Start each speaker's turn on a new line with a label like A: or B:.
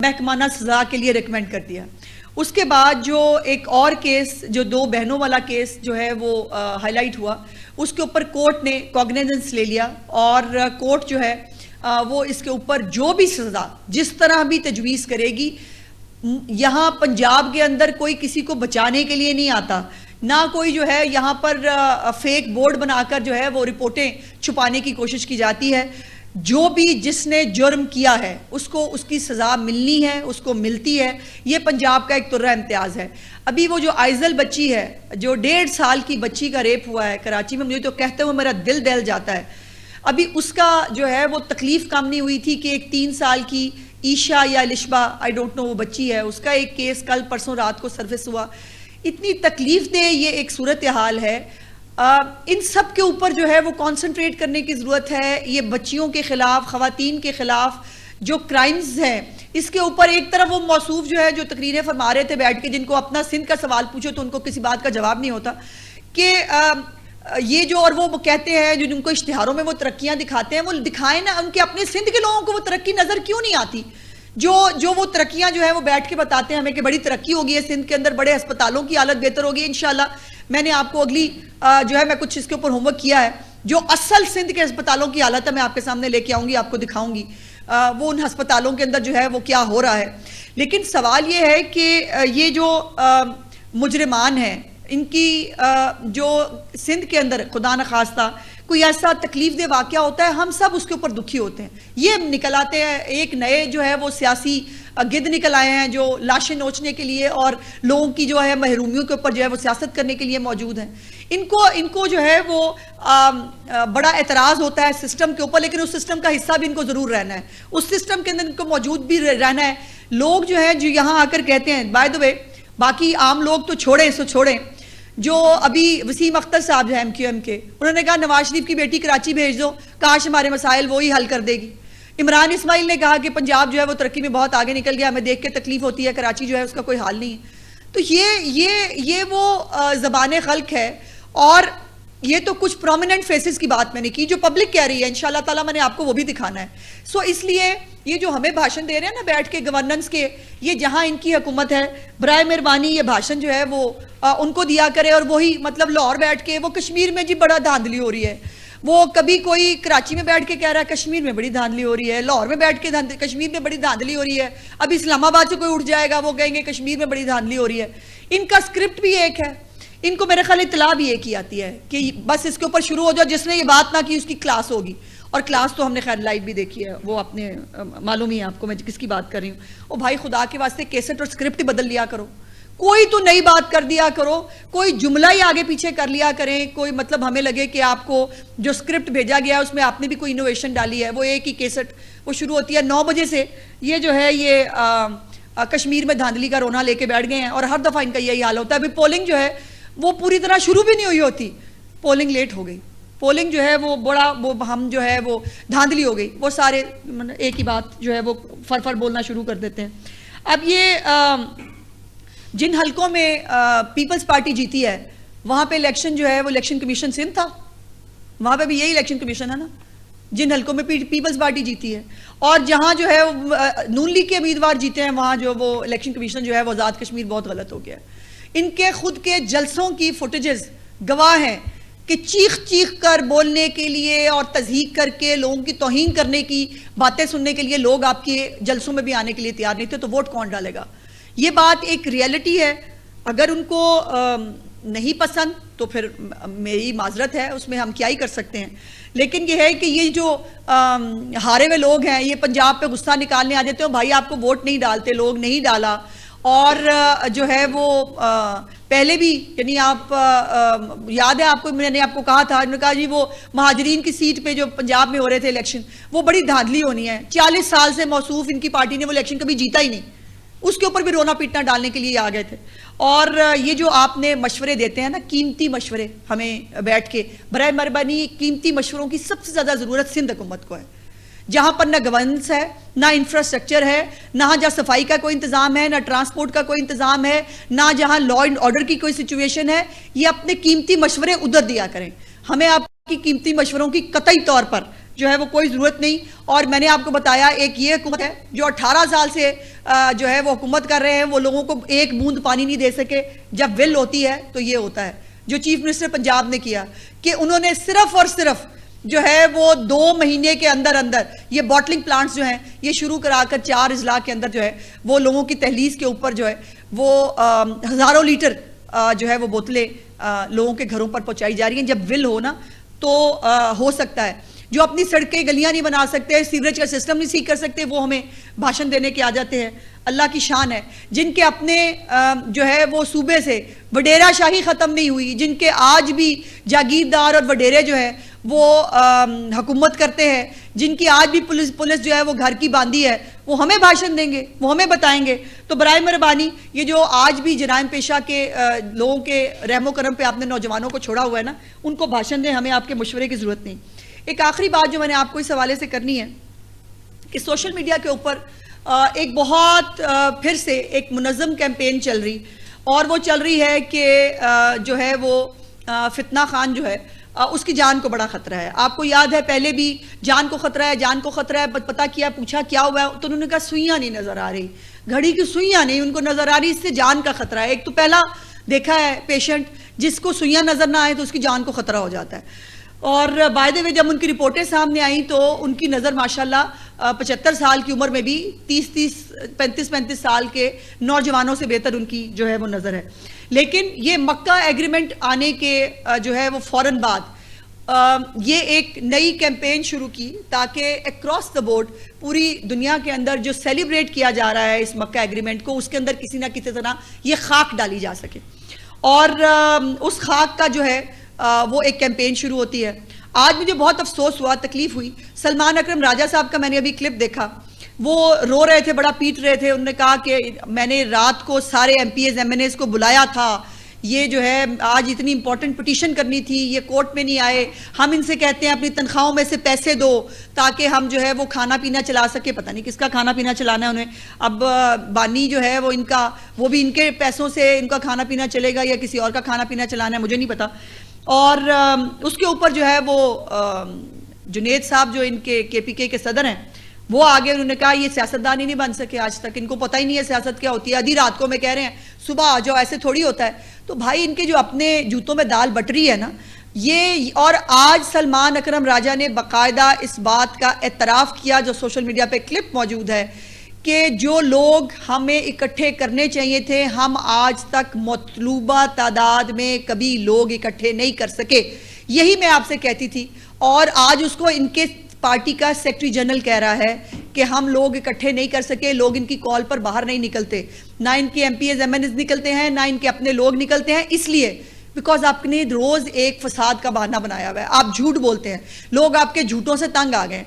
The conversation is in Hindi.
A: महकमाना सजा के लिए रिकमेंड कर दिया। उसके बाद जो एक और केस, जो 2 बहनों वाला केस जो है वो हाईलाइट हुआ, उसके ऊपर कोर्ट ने कॉग्निजेंस ले लिया और कोर्ट जो है वो इसके ऊपर जो भी सजा जिस तरह भी तजवीज़ करेगी, यहाँ पंजाब के अंदर कोई किसी को बचाने के लिए नहीं आता, ना कोई जो है यहाँ पर फेक बोर्ड बनाकर जो है वो रिपोर्टें छुपाने की कोशिश की जाती है। जो भी जिसने जुर्म किया है उसको उसकी सज़ा मिलनी है, उसको मिलती है। ये पंजाब का एक तुर्रा इम्तियाज़ है। अभी वो जो आइजल बच्ची है, जो 1.5 साल की बच्ची का रेप हुआ है कराची में, मुझे तो कहते हुए मेरा दिल दहल जाता है। अभी उसका जो है वो तकलीफ कम नहीं हुई थी कि एक 3 साल की ईशा या लिशबा, आई डोंट नो, वो बच्ची है, उसका एक केस कल परसों रात को सर्विस हुआ। इतनी तकलीफ दे ये एक सूरत हाल है। इन सब के ऊपर जो है वो कंसंट्रेट करने की ज़रूरत है। ये बच्चियों के ख़िलाफ़, ख़वातीन के ख़िलाफ़ जो क्राइम्स हैं, इसके ऊपर एक तरफ वो मौसूफ जो है जो तकरीरें फरमा रहे थे बैठ के, जिनको अपना सिंध का सवाल पूछो तो उनको किसी बात का जवाब नहीं होता कि ये जो, और वो कहते हैं जो जिनको इश्तिहारों में वो तरक्कियाँ दिखाते हैं, वो दिखाएं ना, उनके अपने सिंध के लोगों को वो तरक्की नज़र क्यों नहीं आती? जो वो तरक्कियाँ जो है वो बैठ के बताते हैं हमें कि बड़ी तरक्की होगी है सिंध के अंदर, बड़े अस्पतालों की हालत बेहतर होगी इंशाल्लाह। मैंने आपको अगली जो है मैं कुछ इसके ऊपर होमवर्क किया है, जो असल सिंध के अस्पतालों की हालत है मैं आपके सामने लेके आऊँगी, आपको दिखाऊँगी वो उन अस्पतालों के अंदर जो है वो क्या हो रहा है। लेकिन सवाल ये है कि ये जो मुजरिमान हैं, इनकी जो सिंध के अंदर खुदा न खास्ता कोई ऐसा तकलीफ दे वाक़या होता है, हम सब उसके ऊपर दुखी होते हैं। ये निकल आते हैं एक नए जो है वो सियासी गिद्ध निकल आए हैं जो लाशें नोचने के लिए और लोगों की जो है महरूमियों के ऊपर जो है वो सियासत करने के लिए मौजूद हैं। इनको जो है वो बड़ा एतराज़ होता है सिस्टम के ऊपर, लेकिन उस सिस्टम का हिस्सा भी इनको ज़रूर रहना है, उस सिस्टम के अंदर इनको मौजूद भी रहना है। लोग जो है जो यहाँ आकर कहते हैं, बाय द वे बाकी आम लोग तो छोड़ें सो छोड़ें, जो अभी वसीम अख्तर साहब हैं MQM के, उन्होंने कहा नवाज शरीफ की बेटी कराची भेज दो, काश हमारे मसाइल वो ही हल कर देगी। इमरान इस्माइल ने कहा कि पंजाब जो है वो तरक्की में बहुत आगे निकल गया, हमें देख के तकलीफ होती है, कराची जो है उसका कोई हाल नहीं है। तो ये वो ज़बान खल्क है। और ये तो कुछ प्रोमिनेंट फेसेस की बात मैंने की जो पब्लिक कह रही है, इंशाल्लाह ताला मैंने आपको वो भी दिखाना है। सो इसलिए ये जो हमें भाषण दे रहे हैं ना बैठ के गवर्नेंस के, ये जहां इनकी हुकूमत है, बराए मेहरबानी ये भाषण जो है वो उनको दिया करे। और वही मतलब लाहौर बैठ के, वो कश्मीर में जी बड़ा धांधली हो रही है, वो कभी कोई कराची में बैठ के कह रहा है कश्मीर में बड़ी धांधली हो रही है, लाहौर में बैठ के कश्मीर में बड़ी धांधली हो रही है, अब इस्लामाबाद से कोई उठ जाएगा वो कहेंगे कश्मीर में बड़ी धांधली हो रही है। इनका स्क्रिप्ट भी एक है, इनको मेरे ख्याल इतला भी एक ही आती है कि बस इसके ऊपर शुरू हो जाओ, जिसने ये बात ना की उसकी क्लास होगी। और क्लास तो हमने खैर लाइव भी देखी है, वो अपने मालूम ही है आपको मैं किसकी बात कर रही हूँ। ओ भाई खुदा के वास्ते कैसेट और स्क्रिप्ट ही बदल लिया करो, कोई तो नई बात कर दिया करो, कोई जुमला ही आगे पीछे कर लिया करें, कोई मतलब हमें लगे कि आपको जो स्क्रिप्ट भेजा गया है उसमें आपने भी कोई इनोवेशन डाली है। वो एक ही कैसेट वो शुरू होती है 9 बजे से, ये जो है ये कश्मीर में धांधली का रोना लेके बैठ गए हैं और हर दफ़ा इनका यही हाल होता है। अभी पोलिंग जो है वो पूरी तरह शुरू भी नहीं हुई होती, पोलिंग लेट हो गई, पोलिंग जो है वो बड़ा वो हम जो है वो धांधली हो गई, वो सारे एक ही बात जो है वो फर बोलना शुरू कर देते हैं। अब ये जिन हलकों में पीपल्स पार्टी जीती है वहाँ पे इलेक्शन जो है वो इलेक्शन कमीशन सिंध था, वहाँ पे भी यही इलेक्शन कमीशन है ना, जिन हलकों में पीपल्स पार्टी जीती है। और जहाँ जो है नून लीग के उम्मीदवार जीते हैं वहाँ जो वो इलेक्शन कमीशन जो है वो आज़ाद कश्मीर बहुत गलत हो गया है। इनके खुद के जलसों की फुटेजेस गवाह हैं कि चीख कर बोलने के लिए और तज़हीक करके लोगों की तौहीन करने की बातें सुनने के लिए लोग आपके जलसों में भी आने के लिए तैयार नहीं थे, तो वोट कौन डालेगा? ये बात एक रियलिटी है। अगर उनको नहीं पसंद तो फिर मेरी माजरत है, उसमें हम क्या ही कर सकते हैं। लेकिन ये है कि ये जो हारे हुए लोग हैं ये पंजाब पे गुस्सा निकालने आ जाते हो, भाई आपको वोट नहीं डालते लोग, नहीं डाला। और जो है वो पहले भी यानी आप याद है आपको, मैंने आपको कहा था, उन्होंने कहा जी वो महाजरीन की सीट पे जो पंजाब में हो रहे थे इलेक्शन वो बड़ी धांधली होनी है, 40 साल से मौसूफ इनकी पार्टी ने वो इलेक्शन कभी जीता ही नहीं, उसके ऊपर भी रोना पीटना डालने के लिए आ गए थे। और ये जो आपने मशवरे देते हैं ना, कीमती मशवरे हमें बैठ के, बराए मेहरबानी कीमती मशवरों की सबसे ज़्यादा ज़रूरत सिंध हुकूमत को है, जहाँ पर ना गवर्नेंस है, ना इंफ्रास्ट्रक्चर है, ना जहाँ सफाई का कोई इंतज़ाम है, ना ट्रांसपोर्ट का कोई इंतज़ाम है, ना जहाँ लॉ एंड ऑर्डर की कोई सिचुएशन है। ये अपने कीमती मशवरे उधर दिया करें, हमें आपकी कीमती मशवरों की कतई तौर पर जो है वो कोई ज़रूरत नहीं। और मैंने आपको बताया एक ये हुकूमत है जो 18 साल से जो है वो हुकूमत कर रहे हैं, वो लोगों को एक बूंद पानी नहीं दे सके। जब विल होती है तो ये होता है। जो चीफ मिनिस्टर पंजाब ने किया कि उन्होंने सिर्फ और सिर्फ जो है वो 2 महीने के अंदर अंदर ये बॉटलिंग प्लांट्स जो हैं ये शुरू कराकर 4 अजला के अंदर जो है वो लोगों की तहलीस के ऊपर जो है वो हज़ारों लीटर जो है वो बोतलें लोगों के घरों पर पहुंचाई जा रही हैं। जब विल हो ना तो हो सकता है। जो अपनी सड़कें गलियां नहीं बना सकते, सीवरेज का सिस्टम नहीं ठीक कर सकते, वो हमें भाषण देने के आ जाते हैं। अल्लाह की शान है जिनके अपने जो है वो सूबे से वडेरा शाही ख़त्म नहीं हुई, जिनके आज भी जागीरदार और वडेरे जो है वो हुकूमत करते हैं, जिनकी आज भी पुलिस जो है वो घर की बांदी है, वो हमें भाषण देंगे, वो हमें बताएंगे। तो बराए मेहरबानी ये जो आज भी जराइम पेशा के लोगों के रहमो करम पे आपने नौजवानों को छोड़ा हुआ है ना, उनको भाषण दें, हमें आपके मशवरे की ज़रूरत नहीं। एक आखिरी बात जो मैंने आपको इस हवाले से करनी है कि सोशल मीडिया के ऊपर एक बहुत फिर से एक मुनज़्ज़म कैंपेन चल रही, और वो चल रही है कि जो है वो फितना खान जो है उसकी जान को बड़ा खतरा है। आपको याद है पहले भी जान को खतरा है, जान को खतरा है, पता किया, पूछा क्या हुआ है, तो उन्होंने कहा सुइयां नहीं नजर आ रही, घड़ी की सुइयां नहीं उनको नजर आ रही, इससे जान का खतरा है। एक तो पहला देखा है पेशेंट जिसको सुइयां नजर ना आए तो उसकी जान को खतरा हो जाता है। और बाय द वे जब उनकी रिपोर्टें सामने आई तो उनकी नज़र माशाल्लाह 75 साल की उम्र में भी 35 साल के नौजवानों से बेहतर उनकी जो है वो नज़र है। लेकिन ये मक्का एग्रीमेंट आने के जो है वो फौरन बाद ये एक नई कैंपेन शुरू की ताकि अक्रॉस द बोर्ड पूरी दुनिया के अंदर जो सेलिब्रेट किया जा रहा है इस मक्का एग्रीमेंट को, उसके अंदर किसी ना किसी तरह ये खाक डाली जा सके। और उस खाक का जो है वो एक कैंपेन शुरू होती है। आज मुझे बहुत अफसोस हुआ, तकलीफ हुई, सलमान अकरम राजा साहब का मैंने अभी क्लिप देखा, वो रो रहे थे, बड़ा पीट रहे थे। उन्होंने कहा कि मैंने रात को सारे MPs MNAs को बुलाया था, ये जो है आज इतनी इंपॉर्टेंट पिटीशन करनी थी, ये कोर्ट में नहीं आए, हम इनसे कहते हैं अपनी तनख्वाहों में से पैसे दो ताकि हम जो है वो खाना पीना चला सके। पता नहीं किसका खाना पीना चलाना है उन्हें, अब बानी जो है वो इनका, वो भी इनके पैसों से इनका खाना पीना चलेगा या किसी और का खाना पीना चलाना है, मुझे नहीं पता। और उसके ऊपर जो है वो जुनेद साहब जो इनके KPK के सदर हैं वो आगे, उन्होंने कहा ये सियासतदान ही नहीं बन सके आज तक, इनको पता ही नहीं है सियासत क्या होती है, आधी रात को मैं कह रहे हैं सुबह आ जाओ, ऐसे थोड़ी होता है। तो भाई इनके जो अपने जूतों में दाल बट रही है ना ये, और आज सलमान अकरम राजा ने बाकायदा इस बात का एतराफ़ किया, जो सोशल मीडिया पे क्लिप मौजूद है, कि जो लोग हमें इकट्ठे करने चाहिए थे हम आज तक मतलूबा तादाद में कभी लोग इकट्ठे नहीं कर सके। यही मैं आपसे कहती थी, और आज उसको इनके पार्टी का सेक्रेटरी जनरल कह रहा है कि हम लोग इकट्ठे नहीं कर सके, लोग इनकी कॉल पर बाहर नहीं निकलते, ना इनके MPs MNAs निकलते हैं, ना इनके अपने लोग निकलते हैं, इसलिए बिकॉज आपने रोज एक फसाद का बहाना बनाया हुआ है, आप झूठ बोलते हैं, लोग आपके झूठों से तंग आ गए।